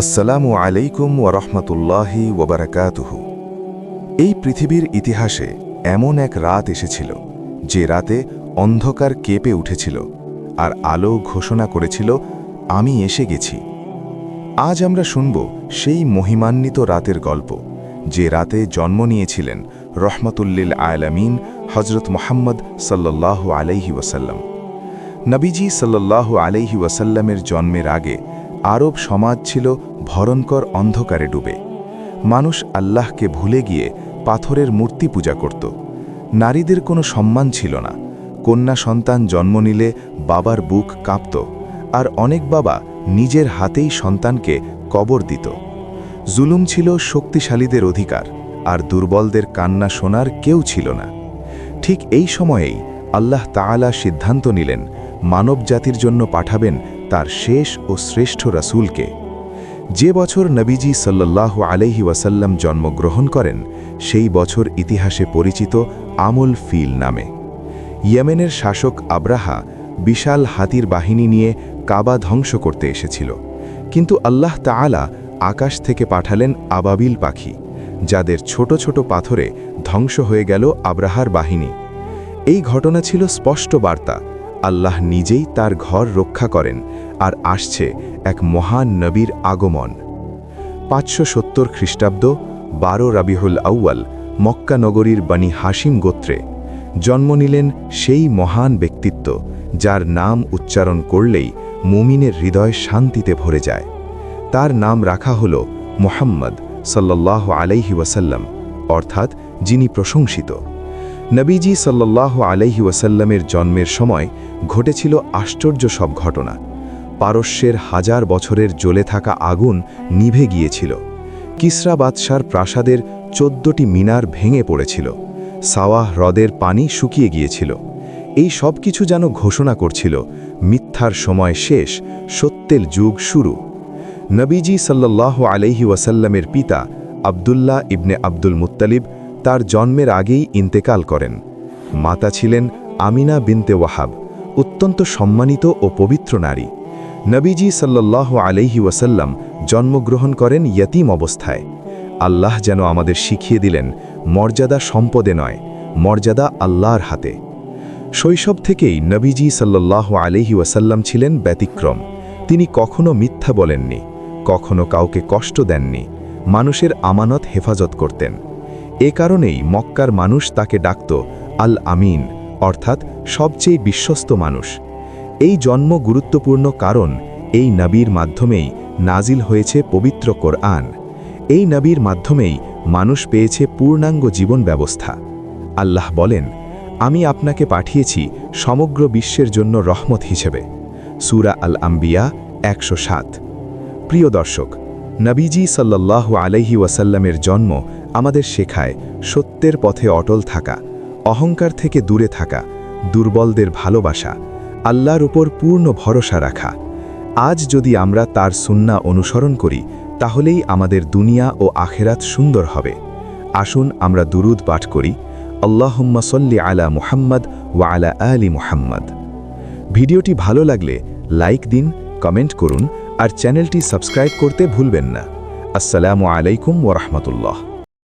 আসসালামু আলাইকুম ওয়ারহমতুল্লাহি ওয়াবারাকাতুহু। এই পৃথিবীর ইতিহাসে এমন এক রাত এসেছিল যে রাতে অন্ধকার কেঁপে উঠেছিল আর আলো ঘোষণা করেছিল, আমি এসে গেছি। আজ আমরা শুনব সেই মহিমান্বিত রাতের গল্প, যে রাতে জন্ম নিয়েছিলেন রহমতুল্লিল আলামিন হজরত মুহাম্মদ সাল্লাল্লাহু আলাইহি ওয়াসাল্লাম। নবীজি সাল্লাল্লাহু আলাইহি ওয়াসাল্লামের জন্মের আগে আরব সমাজ ছিল ভয়ঙ্কর অন্ধকারে ডুবে। মানুষ আল্লাহকে ভুলে গিয়ে পাথরের মূর্তি পূজা করত। নারীদের কোনো সম্মান ছিল না। কন্যা সন্তান জন্ম নিলে বাবার বুক কাঁপত, আর অনেক বাবা নিজের হাতেই সন্তানকে কবর দিত। জুলুম ছিল শক্তিশালীদের অধিকার, আর দুর্বলদের কান্না শোনার কেউ ছিল না। ঠিক এই সময়েই আল্লাহ তাআলা সিদ্ধান্ত নিলেন, মানব জাতির জন্য পাঠাবেন তার শেষ ও শ্রেষ্ঠ রাসূলকে। যে বছর নবীজি সাল্লাল্লাহু আলাইহি ওয়াসাল্লাম জন্মগ্রহণ করেন, সেই বছর ইতিহাসে পরিচিত আমুল ফিল নামে। ইয়েমেনের শাসক আব্রাহা বিশাল হাতির বাহিনী নিয়ে কাবা ধ্বংস করতে এসেছিল, কিন্তু আল্লাহ তাআলা আকাশ থেকে পাঠালেন আবাবিল পাখি, যাদের ছোট ছোট পাথরে ধ্বংস হয়ে গেল আব্রাহার বাহিনী। এই ঘটনা ছিল স্পষ্ট বার্তা, আল্লাহ নিজেই তার ঘর রক্ষা করেন, আর আসছে এক মহান নবীর আগমন। ৫৭০ খ্রিস্টাব্দ ১২ রাবিহুল আউয়াল মক্কা নগরীর বনি হাশিম গোত্রে জন্ম নিলেন সেই মহান ব্যক্তিত্ব, যার নাম উচ্চারণ করলেই মুমিনের হৃদয় শান্তিতে ভরে যায়। তার নাম রাখা হল মুহাম্মদ সাল্লাল্লাহু আলাইহি ওয়াসাল্লাম, অর্থাৎ যিনি প্রশংসিত। নবীজি সাল্লাল্লাহু আলাইহি ওয়াসাল্লামের জন্মের সময় ঘটেছিল আশ্চর্য সব ঘটনা। পারস্যের হাজার বছরের জ্বলে থাকা আগুন নিভে গিয়েছিল। কিসরা বাদশার প্রাসাদের ১৪টি মিনার ভেঙে পড়েছিল। সাওয়াহ হ্রদের পানি শুকিয়ে গিয়েছিল। এই সব কিছু যেন ঘোষণা করছিল, মিথ্যার সময় শেষ, সত্যের যুগ শুরু। নবীজি সাল্লাল্লাহু আলাইহি ওয়াসাল্লামের পিতা আব্দুল্লাহ ইবনে আব্দুল মুত্তালিব তার জন্মের আগেই ইন্তেকাল করেন। মাতা ছিলেন আমিনা বিনতে ওয়াহাব, অত্যন্ত সম্মানিত ও পবিত্র নারী। নবীজি সাল্লাল্লাহু আলাইহি ওয়াসাল্লাম জন্মগ্রহণ করেন ইয়তীম অবস্থায়। আল্লাহ যেন আমাদের শিখিয়ে দিলেন, মর্যাদা সম্পদে নয়, মর্যাদা আল্লাহর হাতে। শৈশব থেকেই নবীজি সাল্লাল্লাহু আলাইহি ওয়াসাল্লাম ছিলেন ব্যতিক্রম। তিনি কখনো মিথ্যা বলেননি, কখনো কাউকে কষ্ট দেননি, মানুষের আমানত হেফাজত করতেন। এ কারণেই মক্কার মানুষ তাকে ডাকত আল আমিন, অর্থাৎ সবচেয়ে বিশ্বস্ত মানুষ। এই জন্ম গুরুত্বপূর্ণ কারণ এই নবীর মাধ্যমেই নাজিল হয়েছে পবিত্র কোরআন। এই নবীর মাধ্যমেই মানুষ পেয়েছে পূর্ণাঙ্গ জীবন ব্যবস্থা। আল্লাহ বলেন, আমি আপনাকে পাঠিয়েছি সমগ্র বিশ্বের জন্য রহমত হিসেবে। সূরা আল আম্বিয়া ১০৭। প্রিয় দর্শক, নবীজি সাল্লাল্লাহু আলাইহি ওয়াসাল্লামের জন্ম আমাদের শেখায় সত্যের পথে অটল থাকা, অহংকার থেকে দূরে থাকা, দুর্বলদের ভালোবাসা, আল্লাহর উপর পূর্ণ ভরসা রাখা। আজ যদি আমরা তার সুন্নাহ অনুসরণ করি, তাহলেই আমাদের দুনিয়া ও আখেরাত সুন্দর হবে। আসুন আমরা দুরুদ পাঠ করি, আল্লাহুম্মা সাল্লি আলা মুহাম্মদ ওয়া আলা আলি মুহাম্মদ। ভিডিওটি ভালো লাগলে লাইক দিন, কমেন্ট করুন, আর চ্যানেলটি সাবস্ক্রাইব করতে ভুলবেন না। আসসালামু আলাইকুম ওয়া রাহমাতুল্লাহ।